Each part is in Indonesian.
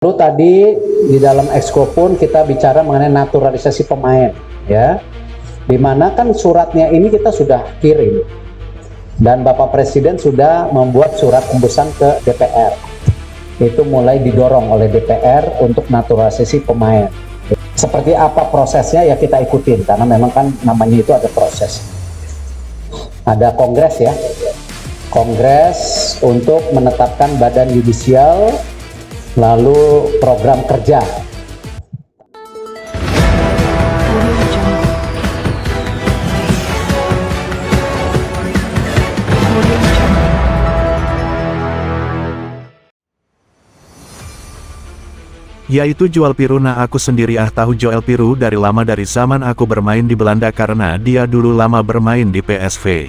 Lalu tadi di dalam Exco pun kita bicara mengenai naturalisasi pemain, ya. Dimana kan suratnya ini kita sudah kirim dan Bapak Presiden sudah membuat surat tembusan ke DPR. Itu mulai didorong oleh DPR untuk naturalisasi pemain. Seperti apa prosesnya ya kita ikutin karena memang kan namanya itu ada proses. Ada kongres ya. Kongres untuk menetapkan badan yudisial, lalu program kerja. Yaitu Joël Piroe. Nah, aku sendiri tahu Joël Piroe dari lama, dari zaman aku bermain di Belanda karena dia dulu lama bermain di PSV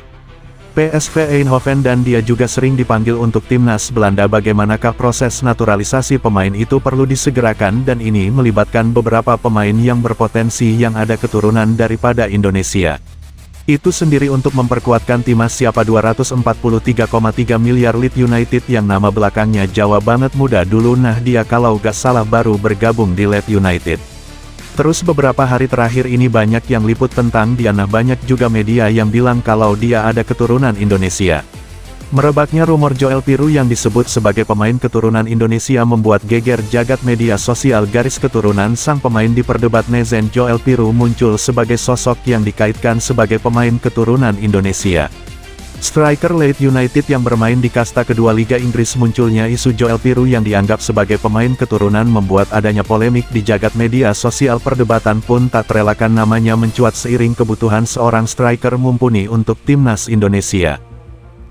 Eindhoven dan dia juga sering dipanggil untuk timnas Belanda. Bagaimanakah proses naturalisasi pemain itu perlu disegerakan dan ini melibatkan beberapa pemain yang berpotensi yang ada keturunan daripada Indonesia. Itu sendiri untuk memperkuatkan timnas siapa 243,3 miliar Leeds United yang nama belakangnya Jawa banget muda dulu. Nah dia kalau gak salah baru bergabung di Leeds United. Terus beberapa hari terakhir ini banyak yang liput tentang dia. Nah banyak juga media yang bilang kalau dia ada keturunan Indonesia. Merebaknya rumor Joël Piroe yang disebut sebagai pemain keturunan Indonesia membuat geger jagat media sosial. Garis keturunan sang pemain diperdebat netizen. Joël Piroe muncul sebagai sosok yang dikaitkan sebagai pemain keturunan Indonesia. Striker Leeds United yang bermain di kasta kedua Liga Inggris. Munculnya isu Joël Piroe yang dianggap sebagai pemain keturunan membuat adanya polemik di jagat media sosial. Perdebatan pun tak terelakkan namanya mencuat seiring kebutuhan seorang striker mumpuni untuk timnas Indonesia.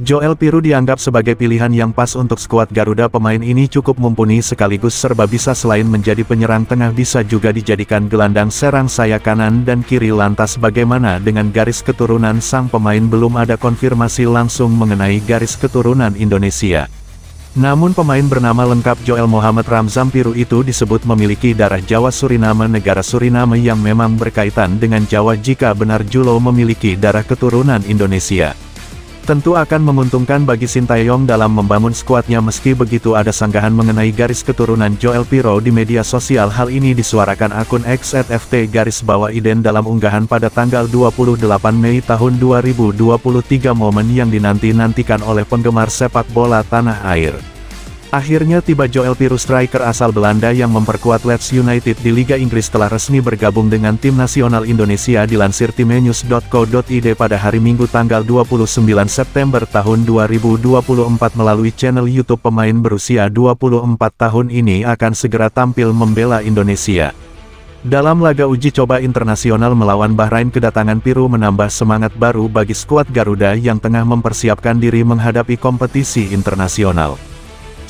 Joël Piroe dianggap sebagai pilihan yang pas untuk skuad Garuda. Pemain ini cukup mumpuni sekaligus serba bisa. Selain menjadi penyerang tengah bisa juga dijadikan gelandang serang sayap kanan dan kiri. Lantas bagaimana dengan garis keturunan sang pemain? Belum ada konfirmasi langsung mengenai garis keturunan Indonesia. Namun pemain bernama lengkap Joël Mohamed Ramzan Piroe itu disebut memiliki darah Jawa Suriname, negara Suriname yang memang berkaitan dengan Jawa. Jika benar Julo memiliki darah keturunan Indonesia, tentu akan menguntungkan bagi Sintayong dalam membangun skuadnya. Meski begitu ada sanggahan mengenai garis keturunan Joël Piroe di media sosial. Hal ini disuarakan akun X@FT_Iden dalam unggahan pada tanggal 28 Mei tahun 2023. Momen yang dinanti-nantikan oleh penggemar sepak bola tanah air. Akhirnya tiba. Joël Piroe, striker asal Belanda yang memperkuat Leeds United di Liga Inggris, telah resmi bergabung dengan tim nasional Indonesia. Dilansir timenews.co.id pada hari Minggu tanggal 29 September tahun 2024 melalui channel YouTube. Pemain berusia 24 tahun ini akan segera tampil membela Indonesia dalam laga uji coba internasional melawan Bahrain. Kedatangan Piroe menambah semangat baru bagi skuad Garuda yang tengah mempersiapkan diri menghadapi kompetisi internasional.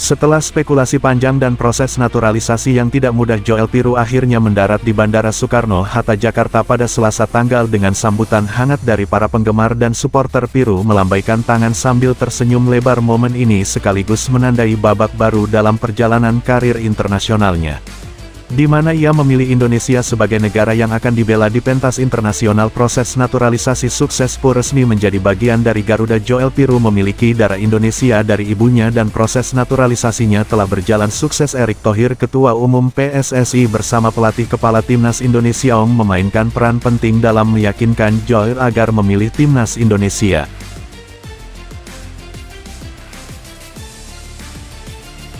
Setelah spekulasi panjang dan proses naturalisasi yang tidak mudah, Joël Piroe akhirnya mendarat di Bandara Soekarno-Hatta, Jakarta pada Selasa tanggal dengan sambutan hangat dari para penggemar dan supporter. Piroe melambaikan tangan sambil tersenyum lebar. Momen ini sekaligus menandai babak baru dalam perjalanan karir internasionalnya, di mana ia memilih Indonesia sebagai negara yang akan dibela di pentas internasional. Proses naturalisasi sukses pun resmi menjadi bagian dari Garuda. Joël Piroe memiliki darah Indonesia dari ibunya dan proses naturalisasinya telah berjalan sukses. Erick Thohir, Ketua Umum PSSI bersama pelatih kepala timnas Indonesia memainkan peran penting dalam meyakinkan Joël agar memilih timnas Indonesia.